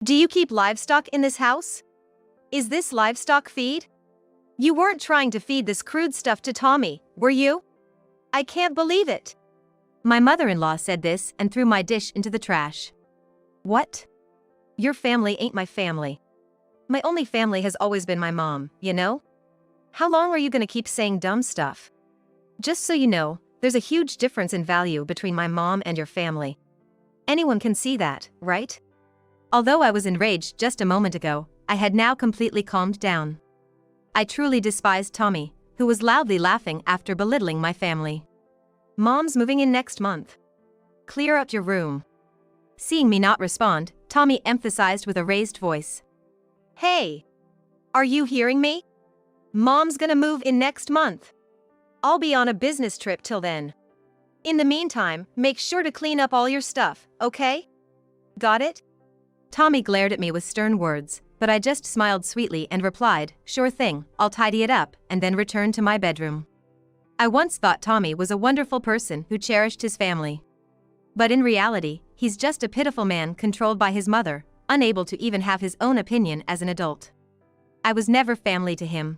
Do you keep livestock in this house? Is this livestock feed? You weren't trying to feed this crude stuff to Tommy, were you? I can't believe it. My mother-in-law said this and threw my dish into the trash. What? Your family ain't my family. My only family has always been my mom, you know? How long are you gonna keep saying dumb stuff? Just so you know, there's a huge difference in value between my mom and your family. Anyone can see that, right? Although I was enraged just a moment ago, I had now completely calmed down. I truly despised Tommy, who was loudly laughing after belittling my family. Mom's moving in next month. Clear out your room. Seeing me not respond, Tommy emphasized with a raised voice. Hey! Are you hearing me? Mom's gonna move in next month. I'll be on a business trip till then. In the meantime, make sure to clean up all your stuff, okay? Got it? Tommy glared at me with stern words, but I just smiled sweetly and replied, sure thing, I'll tidy it up, and then return to my bedroom. I once thought Tommy was a wonderful person who cherished his family. But in reality, he's just a pitiful man controlled by his mother, unable to even have his own opinion as an adult. I was never family to him.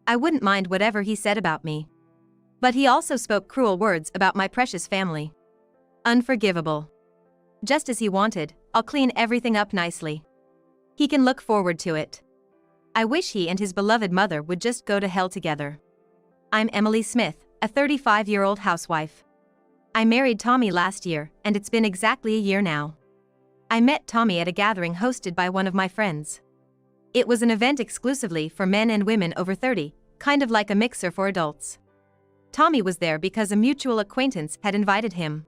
I wouldn't mind whatever he said about me. But he also spoke cruel words about my precious family. Unforgivable. Just as he wanted, I'll clean everything up nicely. He can look forward to it. I wish he and his beloved mother would just go to hell together. I'm Emily Smith, a 35-year-old housewife. I married Tommy last year, and it's been exactly a year now. I met Tommy at a gathering hosted by one of my friends. It was an event exclusively for men and women over 30, kind of like a mixer for adults. Tommy was there because a mutual acquaintance had invited him.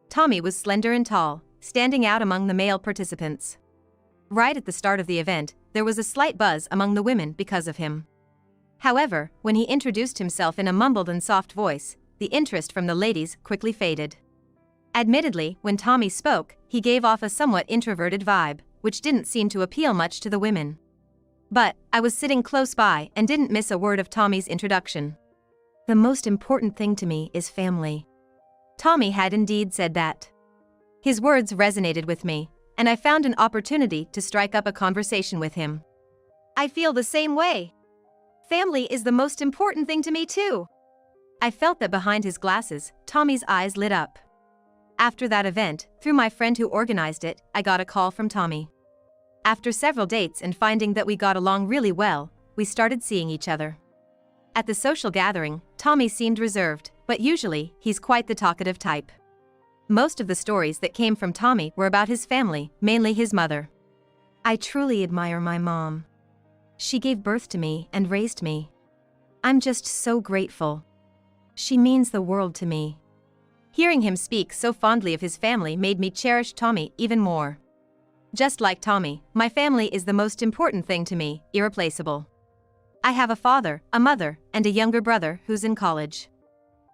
Tommy was slender and tall, standing out among the male participants. Right at the start of the event, there was a slight buzz among the women because of him. However, when he introduced himself in a mumbled and soft voice, the interest from the ladies quickly faded. Admittedly, when Tommy spoke, he gave off a somewhat introverted vibe, which didn't seem to appeal much to the women. But I was sitting close by and didn't miss a word of Tommy's introduction. The most important thing to me is family. Tommy had indeed said that. His words resonated with me, and I found an opportunity to strike up a conversation with him. I feel the same way. Family is the most important thing to me too. I felt that behind his glasses, Tommy's eyes lit up. After that event, through my friend who organized it, I got a call from Tommy. After several dates and finding that we got along really well, we started seeing each other. At the social gathering, Tommy seemed reserved, but usually, he's quite the talkative type. Most of the stories that came from Tommy were about his family, mainly his mother. I truly admire my mom. She gave birth to me and raised me. I'm just so grateful. She means the world to me. Hearing him speak so fondly of his family made me cherish Tommy even more. Just like Tommy, my family is the most important thing to me, irreplaceable. I have a father, a mother, and a younger brother who's in college.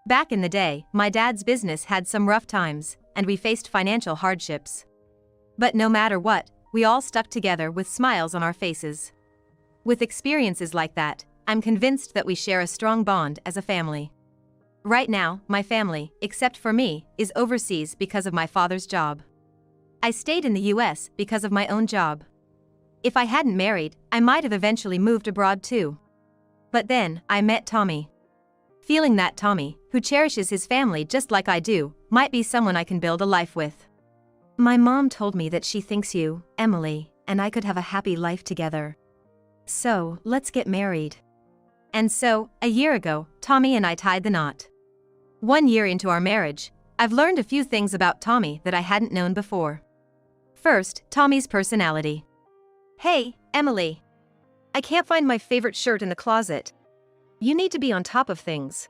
Back in the day, my dad's business had some rough times, and we faced financial hardships. But no matter what, we all stuck together with smiles on our faces. With experiences like that, I'm convinced that we share a strong bond as a family. Right now, my family, except for me, is overseas because of my father's job. I stayed in the US because of my own job. If I hadn't married, I might have eventually moved abroad too. But then, I met Tommy. Feeling that Tommy, who cherishes his family just like I do, might be someone I can build a life with. My mom told me that she thinks you, Emily, and I could have a happy life together. So, let's get married. And so, a year ago, Tommy and I tied the knot. 1 year into our marriage, I've learned a few things about Tommy that I hadn't known before. First, Tommy's personality. Hey, Emily. I can't find my favorite shirt in the closet. You need to be on top of things.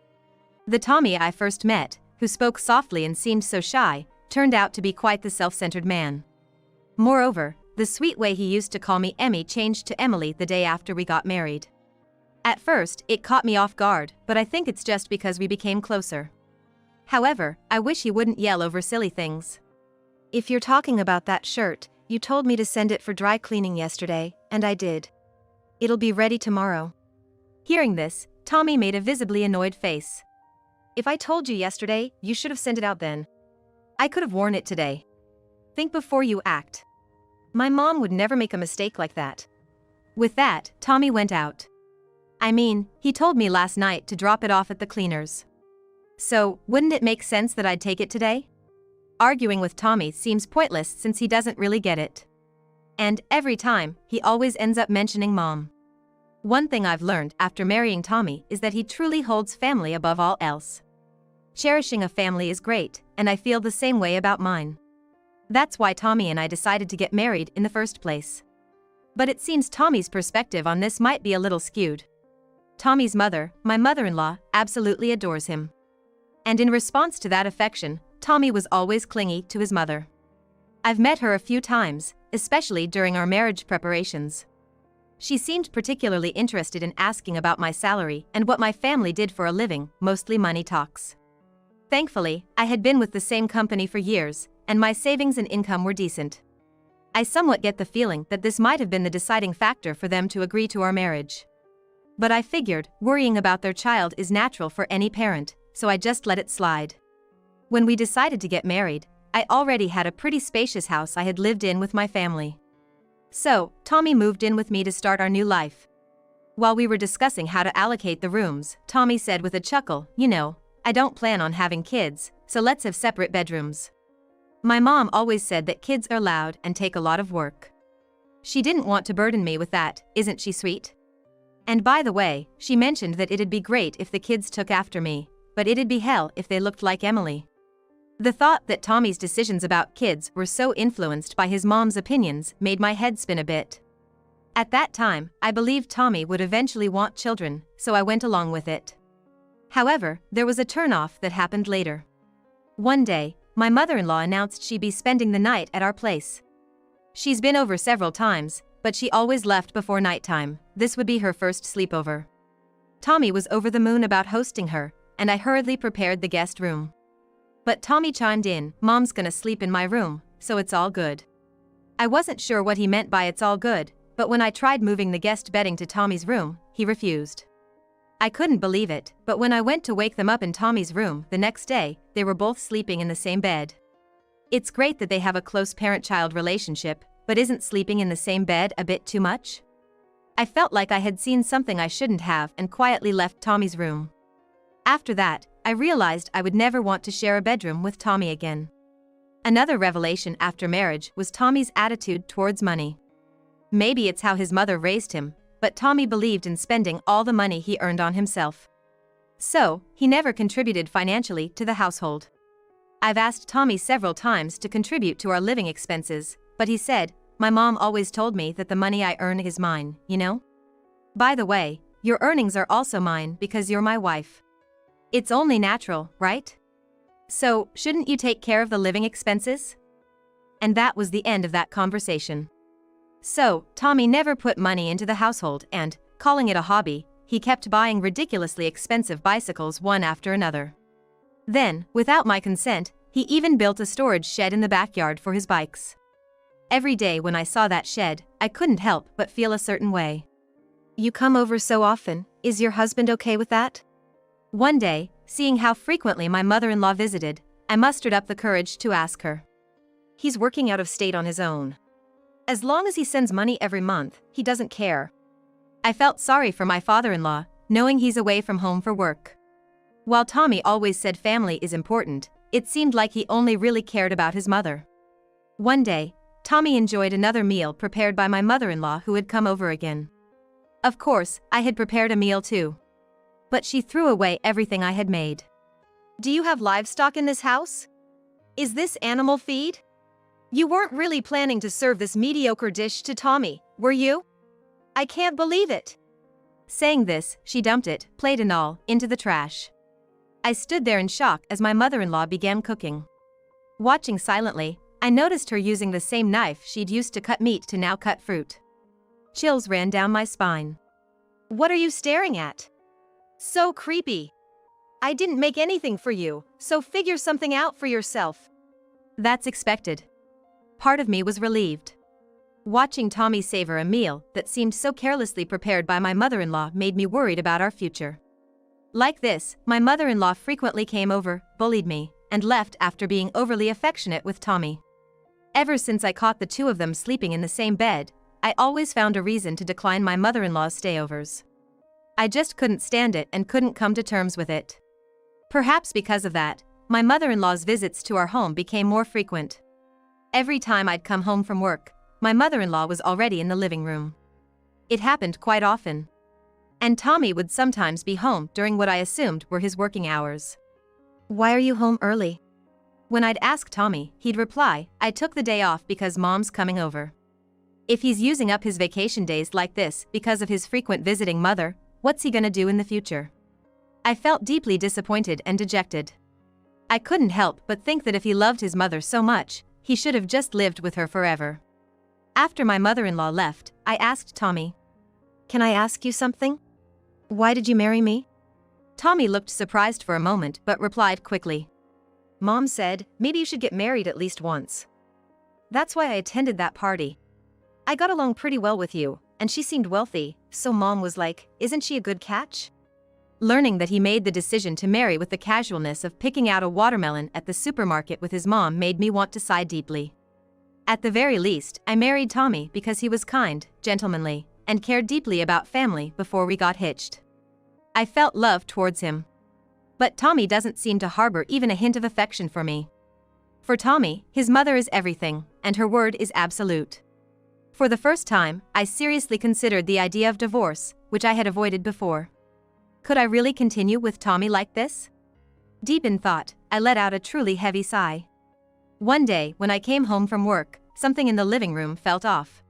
The Tommy I first met, who spoke softly and seemed so shy, turned out to be quite the self-centered man. Moreover, the sweet way he used to call me Emmy changed to Emily the day after we got married. At first, it caught me off guard, but I think it's just because we became closer. However, I wish he wouldn't yell over silly things. If you're talking about that shirt, you told me to send it for dry cleaning yesterday, and I did. It'll be ready tomorrow. Hearing this, Tommy made a visibly annoyed face. If I told you yesterday, you should have sent it out then. I could have worn it today. Think before you act. My mom would never make a mistake like that. With that, Tommy went out. I mean, he told me last night to drop it off at the cleaners. So, wouldn't it make sense that I'd take it today? Arguing with Tommy seems pointless since he doesn't really get it. And every time, he always ends up mentioning Mom. One thing I've learned after marrying Tommy is that he truly holds family above all else. Cherishing a family is great, and I feel the same way about mine. That's why Tommy and I decided to get married in the first place. But it seems Tommy's perspective on this might be a little skewed. Tommy's mother, my mother-in-law, absolutely adores him. And in response to that affection, Tommy was always clingy to his mother. I've met her a few times, especially during our marriage preparations. She seemed particularly interested in asking about my salary and what my family did for a living, mostly money talks. Thankfully, I had been with the same company for years, and my savings and income were decent. I somewhat get the feeling that this might have been the deciding factor for them to agree to our marriage. But I figured, worrying about their child is natural for any parent, so I just let it slide. When we decided to get married, I already had a pretty spacious house I had lived in with my family. So, Tommy moved in with me to start our new life. While we were discussing how to allocate the rooms, Tommy said with a chuckle, "You know, I don't plan on having kids, so let's have separate bedrooms." My mom always said that kids are loud and take a lot of work. She didn't want to burden me with that, isn't she sweet? And by the way, she mentioned that it'd be great if the kids took after me, but it'd be hell if they looked like Emily. The thought that Tommy's decisions about kids were so influenced by his mom's opinions made my head spin a bit. At that time, I believed Tommy would eventually want children, so I went along with it. However, there was a turnoff that happened later. One day, my mother-in-law announced she'd be spending the night at our place. She's been over several times, but she always left before nighttime. This would be her first sleepover. Tommy was over the moon about hosting her, and I hurriedly prepared the guest room. But Tommy chimed in, "Mom's gonna sleep in my room, so it's all good." I wasn't sure what he meant by "it's all good," but when I tried moving the guest bedding to Tommy's room, he refused. I couldn't believe it, but when I went to wake them up in Tommy's room the next day, they were both sleeping in the same bed. It's great that they have a close parent-child relationship, but isn't sleeping in the same bed a bit too much? I felt like I had seen something I shouldn't have and quietly left Tommy's room. After that, I realized I would never want to share a bedroom with Tommy again. Another revelation after marriage was Tommy's attitude towards money. Maybe it's how his mother raised him, but Tommy believed in spending all the money he earned on himself. So, he never contributed financially to the household. I've asked Tommy several times to contribute to our living expenses, but he said, "My mom always told me that the money I earn is mine, you know? By the way, your earnings are also mine because you're my wife. It's only natural, right? So, shouldn't you take care of the living expenses?" And that was the end of that conversation. So, Tommy never put money into the household and, calling it a hobby, he kept buying ridiculously expensive bicycles one after another. Then, without my consent, he even built a storage shed in the backyard for his bikes. Every day when I saw that shed, I couldn't help but feel a certain way. "You come over so often, is your husband okay with that?" One day, seeing how frequently my mother-in-law visited, I mustered up the courage to ask her. "He's working out of state on his own. As long as he sends money every month, he doesn't care." I felt sorry for my father-in-law, knowing he's away from home for work. While Tommy always said family is important, it seemed like he only really cared about his mother. One day, Tommy enjoyed another meal prepared by my mother-in-law who had come over again. Of course, I had prepared a meal too. But she threw away everything I had made. "Do you have livestock in this house? Is this animal feed? You weren't really planning to serve this mediocre dish to Tommy, were you? I can't believe it." Saying this, she dumped it, plate and all, into the trash. I stood there in shock as my mother-in-law began cooking. Watching silently, I noticed her using the same knife she'd used to cut meat to now cut fruit. Chills ran down my spine. "What are you staring at? So creepy. I didn't make anything for you, so figure something out for yourself." That's expected. Part of me was relieved. Watching Tommy savor a meal that seemed so carelessly prepared by my mother-in-law made me worried about our future. Like this, my mother-in-law frequently came over, bullied me, and left after being overly affectionate with Tommy. Ever since I caught the two of them sleeping in the same bed, I always found a reason to decline my mother-in-law's stayovers. I just couldn't stand it and couldn't come to terms with it. Perhaps because of that, my mother-in-law's visits to our home became more frequent. Every time I'd come home from work, my mother-in-law was already in the living room. It happened quite often. And Tommy would sometimes be home during what I assumed were his working hours. "Why are you home early?" When I'd ask Tommy, he'd reply, "I took the day off because Mom's coming over." If he's using up his vacation days like this because of his frequent visiting mother, what's he gonna do in the future? I felt deeply disappointed and dejected. I couldn't help but think that if he loved his mother so much, he should have just lived with her forever. After my mother-in-law left, I asked Tommy, "Can I ask you something? Why did you marry me?" Tommy looked surprised for a moment but replied quickly, "Mom said, maybe you should get married at least once. That's why I attended that party. I got along pretty well with you, and she seemed wealthy, so Mom was like, isn't she a good catch?" Learning that he made the decision to marry with the casualness of picking out a watermelon at the supermarket with his mom made me want to sigh deeply. At the very least, I married Tommy because he was kind, gentlemanly, and cared deeply about family before we got hitched. I felt love towards him. But Tommy doesn't seem to harbor even a hint of affection for me. For Tommy, his mother is everything, and her word is absolute. For the first time, I seriously considered the idea of divorce, which I had avoided before. Could I really continue with Tommy like this? Deep in thought, I let out a truly heavy sigh. One day, when I came home from work, something in the living room felt off.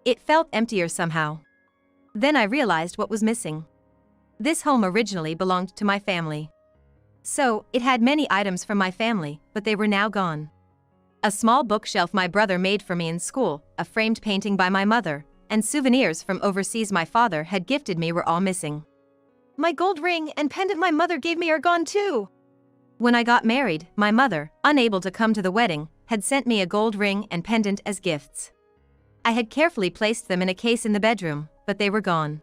It felt emptier somehow. Then I realized what was missing. This home originally belonged to my family. So, it had many items from my family, but they were now gone. A small bookshelf my brother made for me in school, a framed painting by my mother, and souvenirs from overseas my father had gifted me were all missing. My gold ring and pendant my mother gave me are gone too. When I got married, my mother, unable to come to the wedding, had sent me a gold ring and pendant as gifts. I had carefully placed them in a case in the bedroom, but they were gone.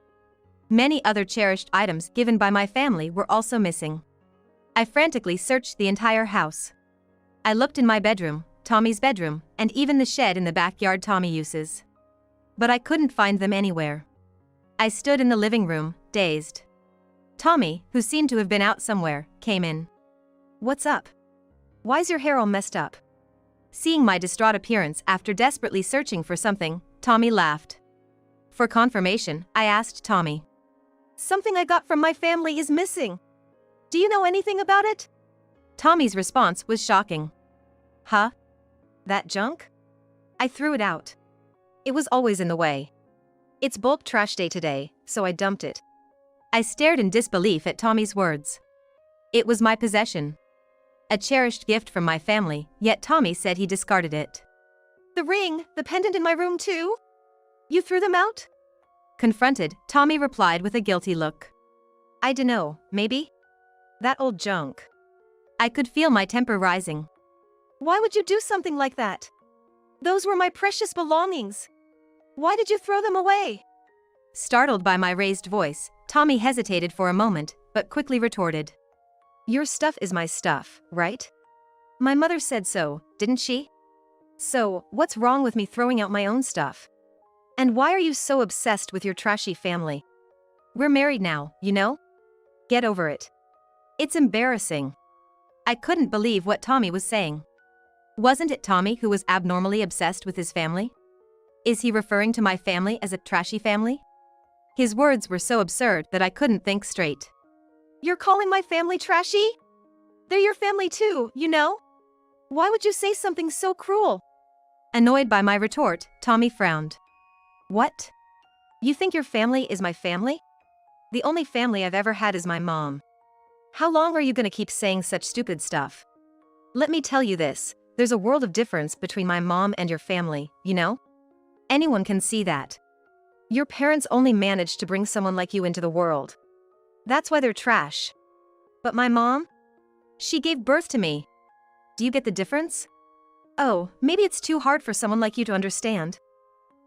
Many other cherished items given by my family were also missing. I frantically searched the entire house. I looked in my bedroom, Tommy's bedroom, and even the shed in the backyard Tommy uses. But I couldn't find them anywhere. I stood in the living room, dazed. Tommy, who seemed to have been out somewhere, came in. "What's up? Why's your hair all messed up?" Seeing my distraught appearance after desperately searching for something, Tommy laughed. For confirmation, I asked Tommy, "Something I got from my family is missing. Do you know anything about it?" Tommy's response was shocking. "Huh? That junk? I threw it out. It was always in the way. It's bulk trash day today, so I dumped it." I stared in disbelief at Tommy's words. It was my possession. A cherished gift from my family, yet Tommy said he discarded it. "The ring, the pendant in my room too? You threw them out?" Confronted, Tommy replied with a guilty look. "I dunno, maybe? That old junk." I could feel my temper rising. "Why would you do something like that? Those were my precious belongings. Why did you throw them away?" Startled by my raised voice, Tommy hesitated for a moment, but quickly retorted. "Your stuff is my stuff, right? My mother said so, didn't she? So, what's wrong with me throwing out my own stuff? And why are you so obsessed with your trashy family? We're married now, you know? Get over it. It's embarrassing." I couldn't believe what Tommy was saying. Wasn't it Tommy who was abnormally obsessed with his family? Is he referring to my family as a trashy family? His words were so absurd that I couldn't think straight. "You're calling my family trashy? They're your family too, you know? Why would you say something so cruel?" Annoyed by my retort, Tommy frowned. "What? You think your family is my family? The only family I've ever had is my mom. How long are you gonna keep saying such stupid stuff? Let me tell you this, there's a world of difference between my mom and your family, you know? Anyone can see that. Your parents only managed to bring someone like you into the world. That's why they're trash. But my mom? She gave birth to me. Do you get the difference? Oh, maybe it's too hard for someone like you to understand."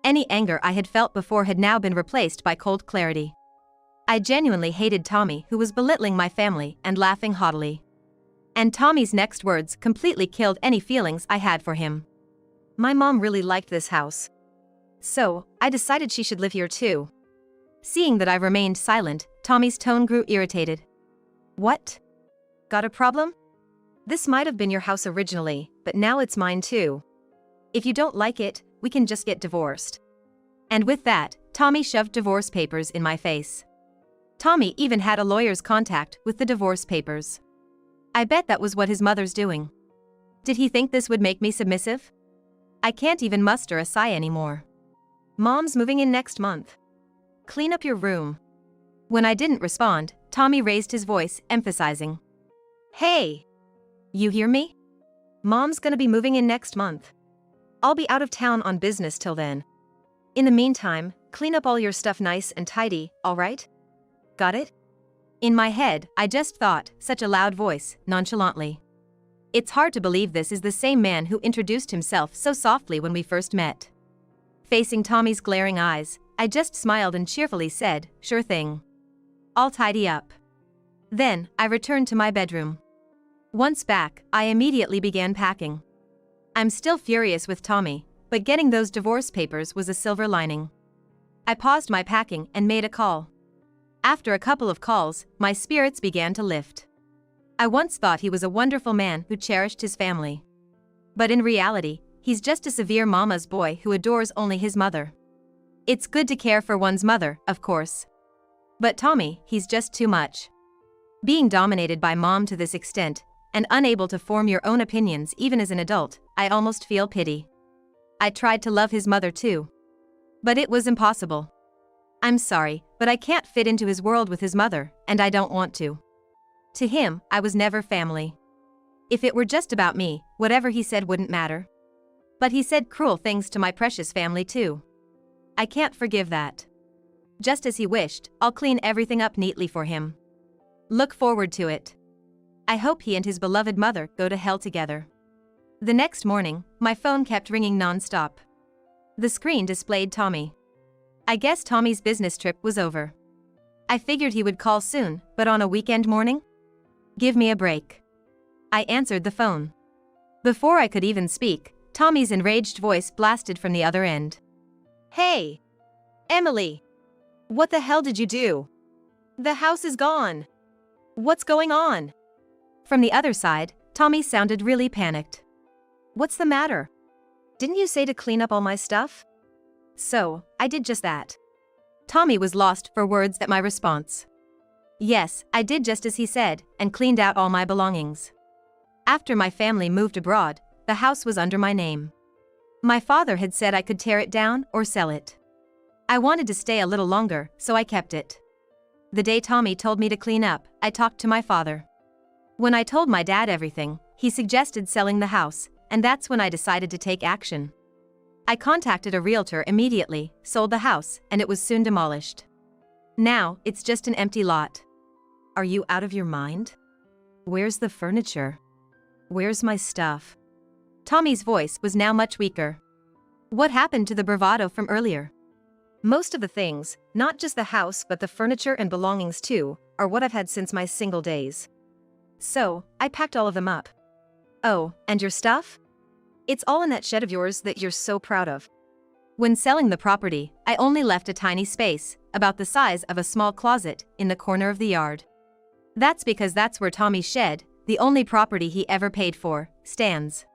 Any anger I had felt before had now been replaced by cold clarity. I genuinely hated Tommy, who was belittling my family and laughing haughtily. And Tommy's next words completely killed any feelings I had for him. My mom really liked this house. So, I decided she should live here too. Seeing that I remained silent, Tommy's tone grew irritated. What? Got a problem? This might have been your house originally, but now it's mine too. If you don't like it, we can just get divorced. And with that, Tommy shoved divorce papers in my face. Tommy even had a lawyer's contact with the divorce papers. I bet that was what his mother's doing. Did he think this would make me submissive? I can't even muster a sigh anymore. Mom's moving in next month. Clean up your room. When I didn't respond, Tommy raised his voice, emphasizing. Hey! You hear me? Mom's gonna be moving in next month. I'll be out of town on business till then. In the meantime, clean up all your stuff nice and tidy, alright? Got it? In my head, I just thought, such a loud voice, nonchalantly. It's hard to believe this is the same man who introduced himself so softly when we first met. Facing Tommy's glaring eyes, I just smiled and cheerfully said, sure thing. I'll tidy up. Then, I returned to my bedroom. Once back, I immediately began packing. I'm still furious with Tommy, but getting those divorce papers was a silver lining. I paused my packing and made a call. After a couple of calls, my spirits began to lift. I once thought he was a wonderful man who cherished his family. But in reality, he's just a severe mama's boy who adores only his mother. It's good to care for one's mother, of course. But Tommy, he's just too much. Being dominated by mom to this extent, and unable to form your own opinions even as an adult, I almost feel pity. I tried to love his mother too. But it was impossible. I'm sorry, but I can't fit into his world with his mother, and I don't want to. To him, I was never family. If it were just about me, whatever he said wouldn't matter. But he said cruel things to my precious family too. I can't forgive that. Just as he wished, I'll clean everything up neatly for him. Look forward to it. I hope he and his beloved mother go to hell together. The next morning, my phone kept ringing non-stop. The screen displayed Tommy. I guess Tommy's business trip was over. I figured he would call soon, but on a weekend morning? Give me a break. I answered the phone. Before I could even speak, Tommy's enraged voice blasted from the other end. Hey! Emily! What the hell did you do? The house is gone. What's going on? From the other side, Tommy sounded really panicked. What's the matter? Didn't you say to clean up all my stuff? So, I did just that. Tommy was lost for words at my response. Yes, I did just as he said, and cleaned out all my belongings. After my family moved abroad, the house was under my name. My father had said I could tear it down or sell it. I wanted to stay a little longer, so I kept it. The day Tommy told me to clean up, I talked to my father. When I told my dad everything, he suggested selling the house, and that's when I decided to take action. I contacted a realtor immediately, sold the house, and it was soon demolished. Now, it's just an empty lot. Are you out of your mind? Where's the furniture? Where's my stuff? Tommy's voice was now much weaker. What happened to the bravado from earlier? Most of the things, not just the house but the furniture and belongings too, are what I've had since my single days. So, I packed all of them up. Oh, and your stuff? It's all in that shed of yours that you're so proud of. When selling the property, I only left a tiny space, about the size of a small closet, in the corner of the yard. That's because that's where Tommy's shed, the only property he ever paid for, stands.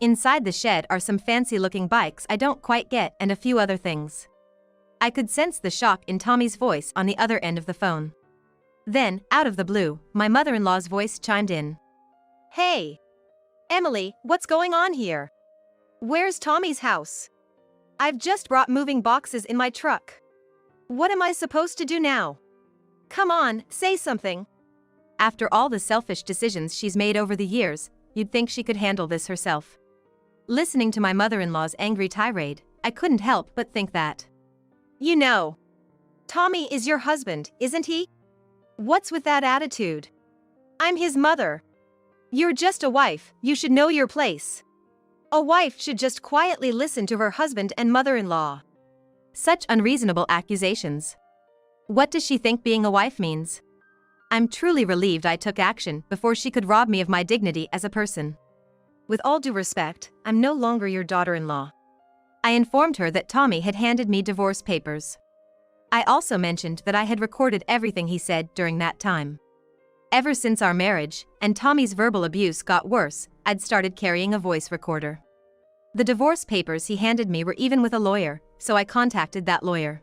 Inside the shed are some fancy-looking bikes I don't quite get and a few other things. I could sense the shock in Tommy's voice on the other end of the phone. Then, out of the blue, my mother-in-law's voice chimed in. Hey! Emily, what's going on here? Where's Tommy's house? I've just brought moving boxes in my truck. What am I supposed to do now? Come on, say something. After all the selfish decisions she's made over the years, you'd think she could handle this herself. Listening to my mother-in-law's angry tirade, I couldn't help but think that. You know, Tommy is your husband, isn't he? What's with that attitude? I'm his mother. You're just a wife, you should know your place. A wife should just quietly listen to her husband and mother-in-law. Such unreasonable accusations. What does she think being a wife means? I'm truly relieved I took action before she could rob me of my dignity as a person. with all due respect, I'm no longer your daughter-in-law. I informed her that Tommy had handed me divorce papers. I also mentioned that I had recorded everything he said during that time. Ever since our marriage, and Tommy's verbal abuse got worse, I'd started carrying a voice recorder. The divorce papers he handed me were even with a lawyer, so I contacted that lawyer.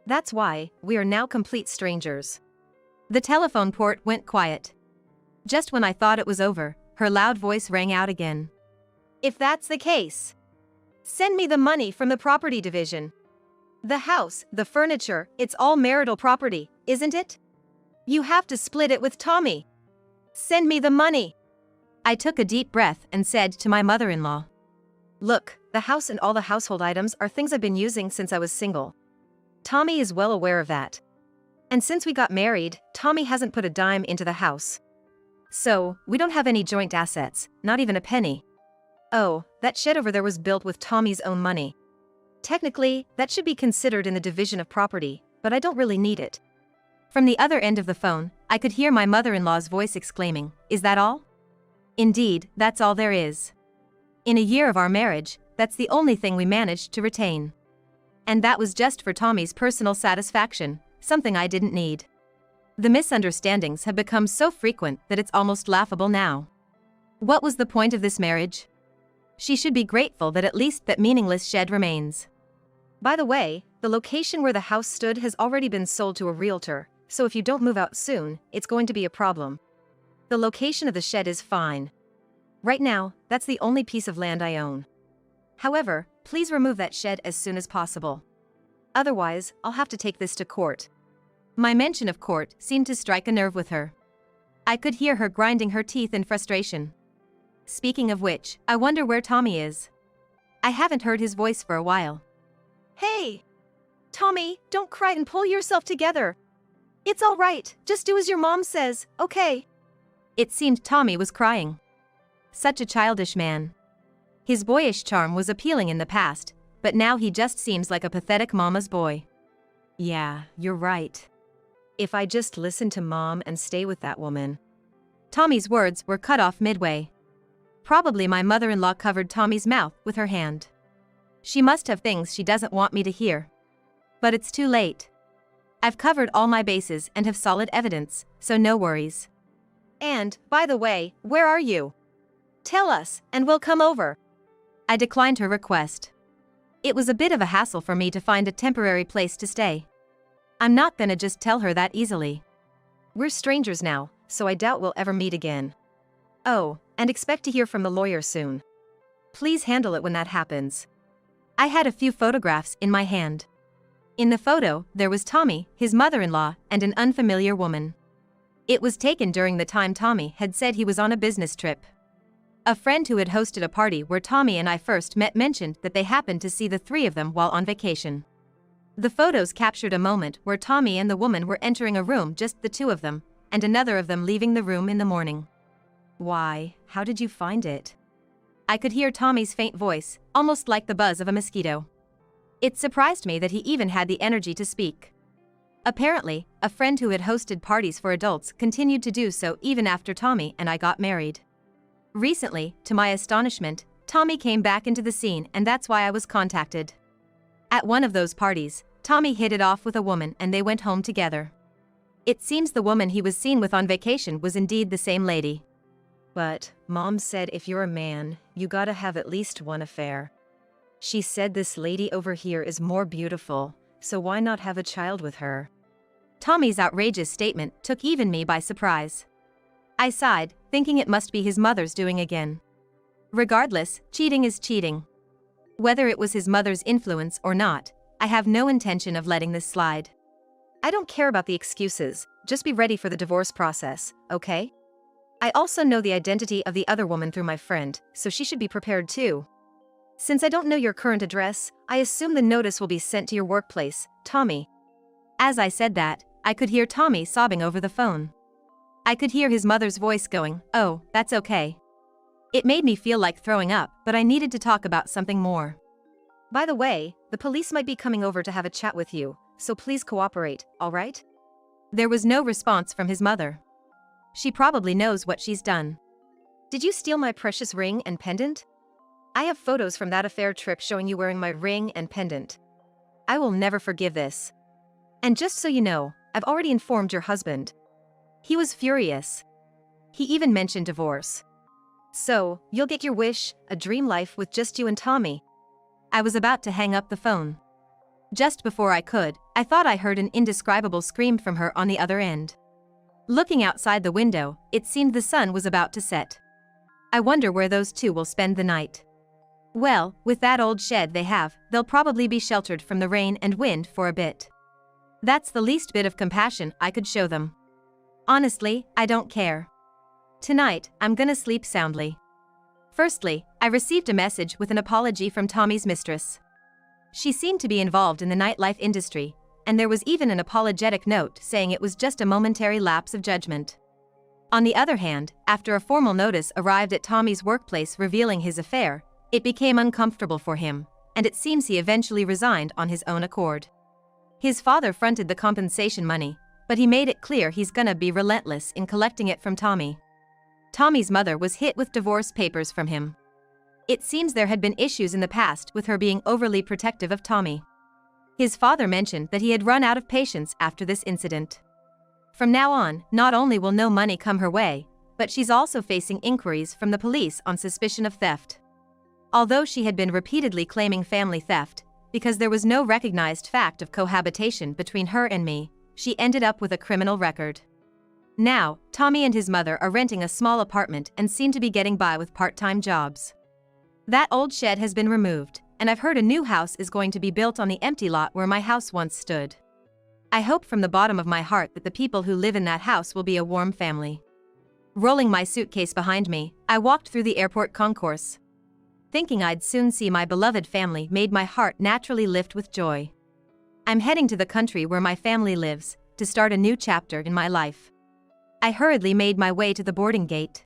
That's why we are now complete strangers. The telephone port went quiet. Just when I thought it was over, her loud voice rang out again. If that's the case, send me the money from the property division. The house, the furniture, it's all marital property, isn't it? You have to split it with Tommy. Send me the money. I took a deep breath and said to my mother-in-law, look, the house and all the household items are things I've been using since I was single. Tommy is well aware of that. And since we got married, Tommy hasn't put a dime into the house. So, we don't have any joint assets, not even a penny. Oh, that shed over there was built with Tommy's own money. Technically, that should be considered in the division of property, but I don't really need it. From the other end of the phone, I could hear my mother-in-law's voice exclaiming, is that all? Indeed, that's all there is. In a year of our marriage, that's the only thing we managed to retain. And that was just for Tommy's personal satisfaction, something I didn't need. The misunderstandings have become so frequent that it's almost laughable now. What was the point of this marriage? She should be grateful that at least that meaningless shed remains. By the way, the location where the house stood has already been sold to a realtor, so if you don't move out soon, it's going to be a problem. The location of the shed is fine. Right now, that's the only piece of land I own. However, please remove that shed as soon as possible. Otherwise, I'll have to take this to court. My mention of court seemed to strike a nerve with her. I could hear her grinding her teeth in frustration. Speaking of which, I wonder where Tommy is. I haven't heard his voice for a while. Hey! Tommy, don't cry and pull yourself together. It's all right, just do as your mom says, okay? It seemed Tommy was crying. Such a childish man. His boyish charm was appealing in the past, but now he just seems like a pathetic mama's boy. Yeah, you're right. If I just listen to mom and stay with that woman. Tommy's words were cut off midway. Probably my mother-in-law covered Tommy's mouth with her hand. She must have things she doesn't want me to hear. But it's too late. I've covered all my bases and have solid evidence, so no worries. And, by the way, where are you? Tell us, and we'll come over. I declined her request. It was a bit of a hassle for me to find a temporary place to stay. I'm not gonna just tell her that easily. We're strangers now, so I doubt we'll ever meet again. Oh, and expect to hear from the lawyer soon. Please handle it when that happens. I had a few photographs in my hand. In the photo, there was Tommy, his mother-in-law, and an unfamiliar woman. It was taken during the time Tommy had said he was on a business trip. A friend who had hosted a party where Tommy and I first met mentioned that they happened to see the three of them while on vacation. The photos captured a moment where Tommy and the woman were entering a room, just the two of them, and another of them leaving the room in the morning. Why, how did you find it? I could hear Tommy's faint voice, almost like the buzz of a mosquito. It surprised me that he even had the energy to speak. Apparently, a friend who had hosted parties for adults continued to do so even after Tommy and I got married. Recently, to my astonishment, Tommy came back into the scene, and that's why I was contacted. At one of those parties, Tommy hit it off with a woman and they went home together. It seems the woman he was seen with on vacation was indeed the same lady. But, Mom said if you're a man, you gotta have at least one affair. She said this lady over here is more beautiful, so why not have a child with her? Tommy's outrageous statement took even me by surprise. I sighed, thinking it must be his mother's doing again. Regardless, cheating is cheating. Whether it was his mother's influence or not, I have no intention of letting this slide. I don't care about the excuses, just be ready for the divorce process, okay? I also know the identity of the other woman through my friend, so she should be prepared too. Since I don't know your current address, I assume the notice will be sent to your workplace, Tommy. As I said that, I could hear Tommy sobbing over the phone. I could hear his mother's voice going, "Oh, that's okay." It made me feel like throwing up, but I needed to talk about something more. By the way, the police might be coming over to have a chat with you, so please cooperate, all right? There was no response from his mother. She probably knows what she's done. Did you steal my precious ring and pendant? I have photos from that affair trip showing you wearing my ring and pendant. I will never forgive this. And just so you know, I've already informed your husband. He was furious. He even mentioned divorce. So, you'll get your wish, a dream life with just you and Tommy. I was about to hang up the phone. Just before I could, I thought I heard an indescribable scream from her on the other end. Looking outside the window, it seemed the sun was about to set. I wonder where those two will spend the night. Well, with that old shed they have, they'll probably be sheltered from the rain and wind for a bit. That's the least bit of compassion I could show them. Honestly, I don't care. Tonight, I'm gonna sleep soundly. Firstly, I received a message with an apology from Tommy's mistress. She seemed to be involved in the nightlife industry, and there was even an apologetic note saying it was just a momentary lapse of judgment. On the other hand, after a formal notice arrived at Tommy's workplace revealing his affair, it became uncomfortable for him, and it seems he eventually resigned on his own accord. His father fronted the compensation money, but he made it clear he's gonna be relentless in collecting it from Tommy. Tommy's mother was hit with divorce papers from him. It seems there had been issues in the past with her being overly protective of Tommy. His father mentioned that he had run out of patience after this incident. From now on, not only will no money come her way, but she's also facing inquiries from the police on suspicion of theft. Although she had been repeatedly claiming family theft, because there was no recognized fact of cohabitation between her and me, she ended up with a criminal record. Now, Tommy and his mother are renting a small apartment and seem to be getting by with part-time jobs. That old shed has been removed, and I've heard a new house is going to be built on the empty lot where my house once stood. I hope from the bottom of my heart that the people who live in that house will be a warm family. Rolling my suitcase behind me, I walked through the airport concourse. Thinking I'd soon see my beloved family made my heart naturally lift with joy. I'm heading to the country where my family lives, to start a new chapter in my life. I hurriedly made my way to the boarding gate.